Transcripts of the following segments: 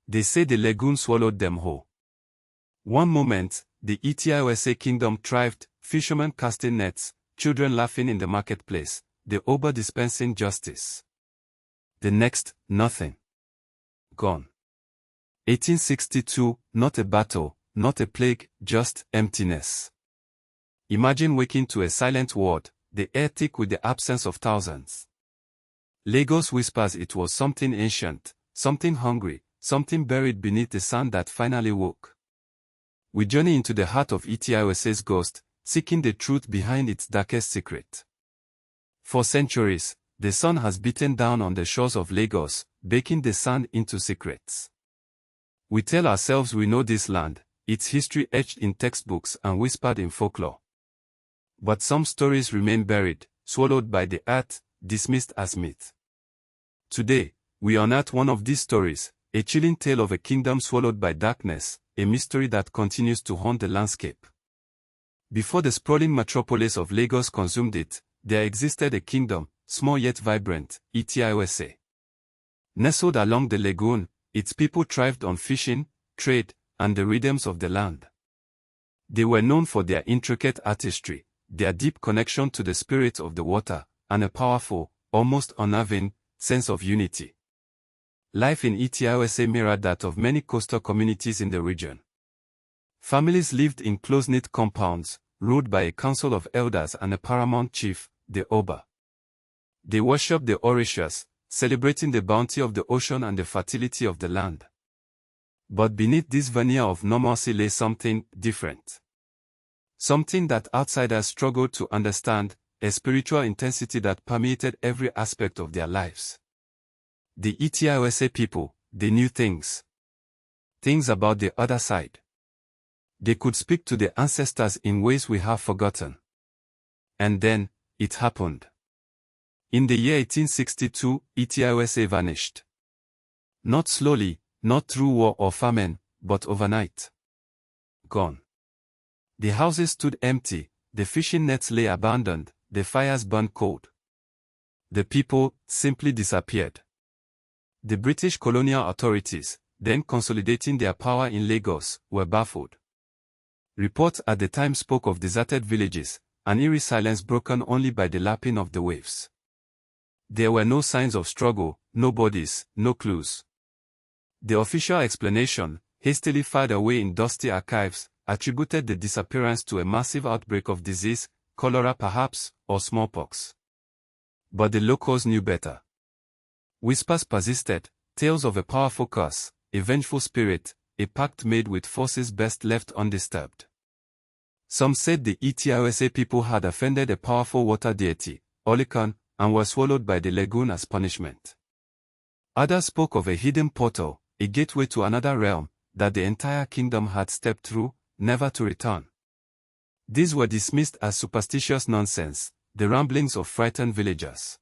They say the lagoon swallowed them whole. One moment, the Eti-Osa Kingdom thrived, fishermen casting nets, children laughing in the marketplace, the Oba dispensing justice. The next, nothing. Gone. 1862, not a battle, not a plague, just emptiness. Imagine waking to a silent world, the air thick with the absence of thousands. Lagos whispers it was something ancient, something hungry, something buried beneath the sand that finally woke. We journey into the heart of Eti-Osa's ghost, seeking the truth behind its darkest secret. For centuries, the sun has beaten down on the shores of Lagos, baking the sand into secrets. We tell ourselves we know this land, its history etched in textbooks and whispered in folklore. But some stories remain buried, swallowed by the earth, dismissed as myth. Today, we unearth one of these stories, a chilling tale of a kingdom swallowed by darkness, a mystery that continues to haunt the landscape. Before the sprawling metropolis of Lagos consumed it, there existed a kingdom, small yet vibrant, Eti-Osa. Nestled along the lagoon, its people thrived on fishing, trade, and the rhythms of the land. They were known for their intricate artistry, their deep connection to the spirit of the water, and a powerful, almost unnerving, sense of unity. Life in Eti-Osa mirrored that of many coastal communities in the region. Families lived in close-knit compounds, ruled by a council of elders and a paramount chief, the Oba. They worshipped the Orishas, celebrating the bounty of the ocean and the fertility of the land. But beneath this veneer of normalcy lay something different. Something that outsiders struggled to understand, a spiritual intensity that permeated every aspect of their lives. The Eti-Osa people, they knew things. Things about the other side. They could speak to the ancestors in ways we have forgotten. And then, it happened. In the year 1862, Eti-Osa vanished. Not slowly, not through war or famine, but overnight. Gone. The houses stood empty, the fishing nets lay abandoned, the fires burned cold. The people simply disappeared. The British colonial authorities, then consolidating their power in Lagos, were baffled. Reports at the time spoke of deserted villages, an eerie silence broken only by the lapping of the waves. There were no signs of struggle, no bodies, no clues. The official explanation, hastily filed away in dusty archives, attributed the disappearance to a massive outbreak of disease, cholera perhaps, or smallpox. But the locals knew better. Whispers persisted, tales of a powerful curse, a vengeful spirit, a pact made with forces best left undisturbed. Some said the Eti-Osa people had offended a powerful water deity, Olikan, and were swallowed by the lagoon as punishment. Others spoke of a hidden portal, a gateway to another realm, that the entire kingdom had stepped through, never to return. These were dismissed as superstitious nonsense, the ramblings of frightened villagers.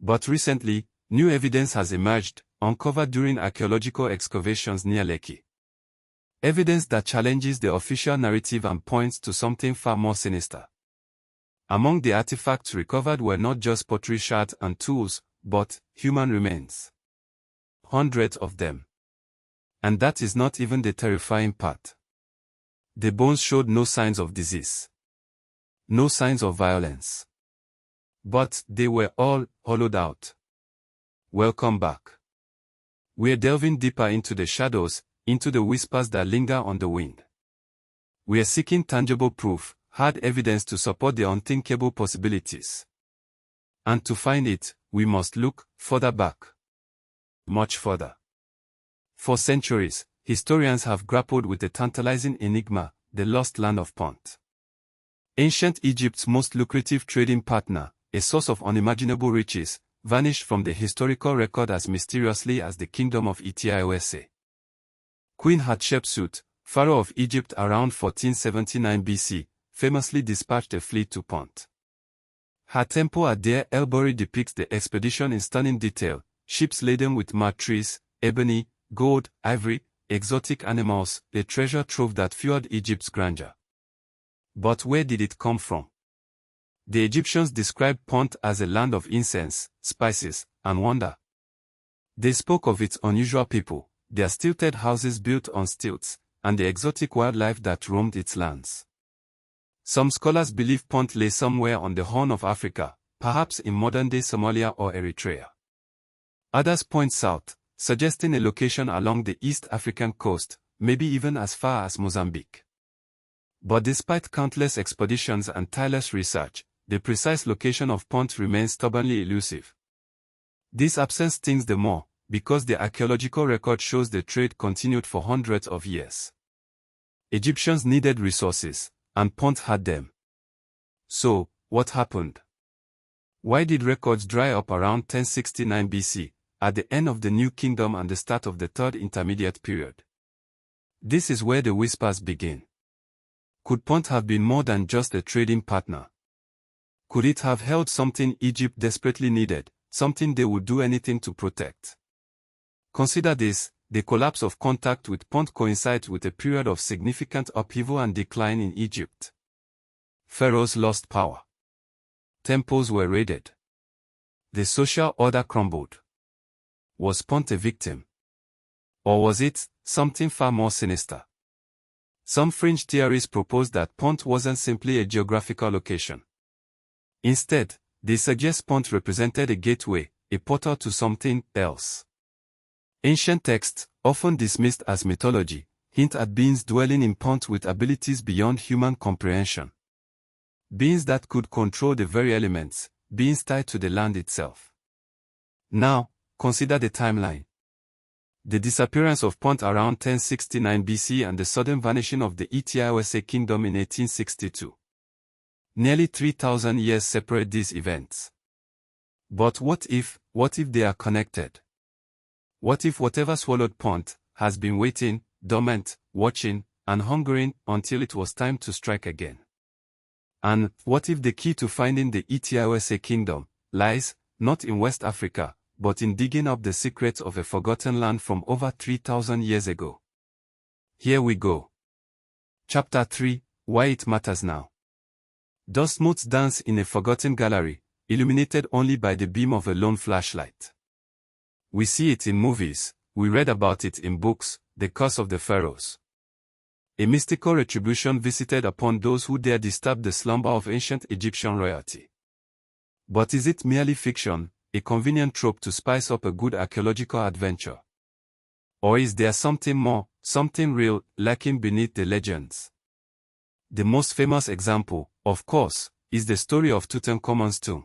But recently, new evidence has emerged, uncovered during archaeological excavations near Lekki. Evidence that challenges the official narrative and points to something far more sinister. Among the artifacts recovered were not just pottery shards and tools, but human remains. Hundreds of them. And that is not even the terrifying part. The bones showed no signs of disease. No signs of violence. But they were all hollowed out. Welcome back. We're delving deeper into the shadows, into the whispers that linger on the wind. We are seeking tangible proof, hard evidence to support the unthinkable possibilities. And to find it, we must look further back. Much further. For centuries, historians have grappled with the tantalizing enigma, the lost land of Punt. Ancient Egypt's most lucrative trading partner, a source of unimaginable riches, vanished from the historical record as mysteriously as the kingdom of Eti-Osa. Queen Hatshepsut, pharaoh of Egypt around 1479 BC, famously dispatched a fleet to Punt. Her temple at Deir el-Bahari depicts the expedition in stunning detail, ships laden with mud trees, ebony, gold, ivory, exotic animals, a treasure trove that fueled Egypt's grandeur. But where did it come from? The Egyptians described Punt as a land of incense, spices, and wonder. They spoke of its unusual people, their stilted houses built on stilts, and the exotic wildlife that roamed its lands. Some scholars believe Punt lay somewhere on the Horn of Africa, perhaps in modern-day Somalia or Eritrea. Others point south, suggesting a location along the East African coast, maybe even as far as Mozambique. But despite countless expeditions and tireless research, the precise location of Punt remains stubbornly elusive. This absence stings the more, because the archaeological record shows the trade continued for hundreds of years. Egyptians needed resources, and Punt had them. So, what happened? Why did records dry up around 1069 BC, at the end of the New Kingdom and the start of the Third Intermediate Period? This is where the whispers begin. Could Punt have been more than just a trading partner? Could it have held something Egypt desperately needed, something they would do anything to protect? Consider this: the collapse of contact with Punt coincides with a period of significant upheaval and decline in Egypt. Pharaohs lost power. Temples were raided. The social order crumbled. Was Punt a victim? Or was it something far more sinister? Some fringe theories propose that Punt wasn't simply a geographical location. Instead, they suggest Punt represented a gateway, a portal to something else. Ancient texts, often dismissed as mythology, hint at beings dwelling in Punt with abilities beyond human comprehension. Beings that could control the very elements, beings tied to the land itself. Now, consider the timeline. The disappearance of Punt around 1069 BC and the sudden vanishing of the Eti-Osa Kingdom in 1862. Nearly 3,000 years separate these events. But what if they are connected? What if whatever swallowed Punt has been waiting, dormant, watching, and hungering until it was time to strike again? And what if the key to finding the Eti-Osa Kingdom lies, not in West Africa, but in digging up the secrets of a forgotten land from over 3,000 years ago? Here we go. Chapter 3: Why it matters now. Dust motes dance in a forgotten gallery, illuminated only by the beam of a lone flashlight. We see it in movies, we read about it in books, the curse of the pharaohs. A mystical retribution visited upon those who dare disturb the slumber of ancient Egyptian royalty. But is it merely fiction, a convenient trope to spice up a good archaeological adventure? Or is there something more, something real, lurking beneath the legends? The most famous example, of course, is the story of Tutankhamun's tomb.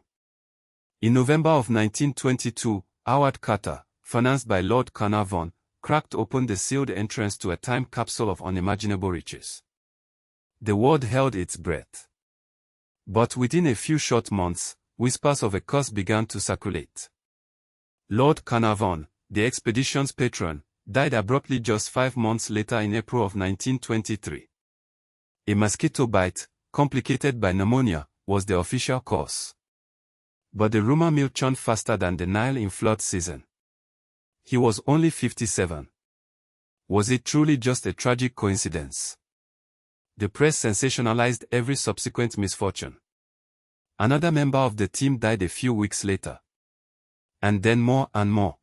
In November of 1922, Howard Carter, financed by Lord Carnarvon, cracked open the sealed entrance to a time capsule of unimaginable riches. The world held its breath. But within a few short months, whispers of a curse began to circulate. Lord Carnarvon, the expedition's patron, died abruptly just 5 months later in April of 1923. A mosquito bite, complicated by pneumonia, was the official cause. But the rumor mill churned faster than the Nile in flood season. He was only 57. Was it truly just a tragic coincidence? The press sensationalized every subsequent misfortune. Another member of the team died a few weeks later. And then more and more.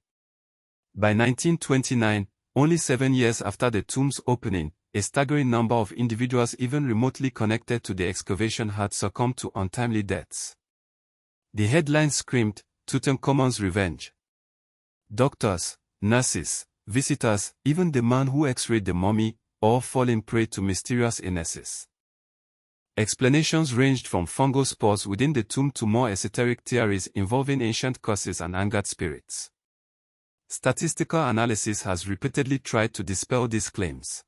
By 1929, only 7 years after the tomb's opening, a staggering number of individuals even remotely connected to the excavation had succumbed to untimely deaths. The headlines screamed, "Tutankhamun's revenge." Doctors, nurses, visitors, even the man who x-rayed the mummy, all falling prey to mysterious illnesses. Explanations ranged from fungal spores within the tomb to more esoteric theories involving ancient curses and angered spirits. Statistical analysis has repeatedly tried to dispel these claims.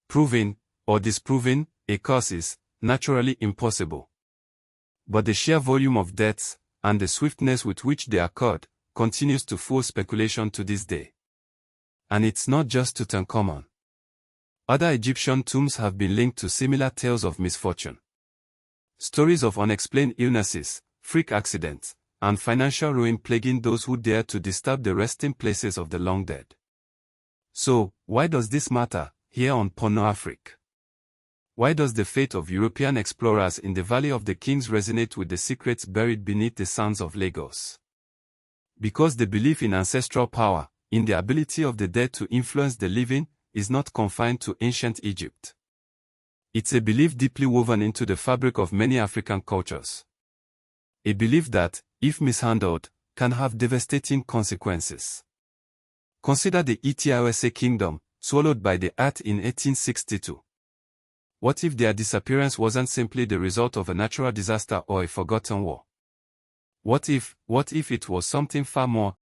Proving, or disproving, a curse is naturally impossible. But the sheer volume of deaths, and the swiftness with which they occurred, continues to fuel speculation to this day. And it's not just Tutankhamun. Other Egyptian tombs have been linked to similar tales of misfortune. Stories of unexplained illnesses, freak accidents, and financial ruin plaguing those who dare to disturb the resting places of the long dead. So, why does this matter, here on Porno Afrique? Why does the fate of European explorers in the Valley of the Kings resonate with the secrets buried beneath the sands of Lagos? Because the belief in ancestral power, in the ability of the dead to influence the living, is not confined to ancient Egypt. It's a belief deeply woven into the fabric of many African cultures. A belief that, if mishandled, can have devastating consequences. Consider the Eti-Osa Kingdom, swallowed by the earth in 1862. What if their disappearance wasn't simply the result of a natural disaster or a forgotten war? What if it was something far more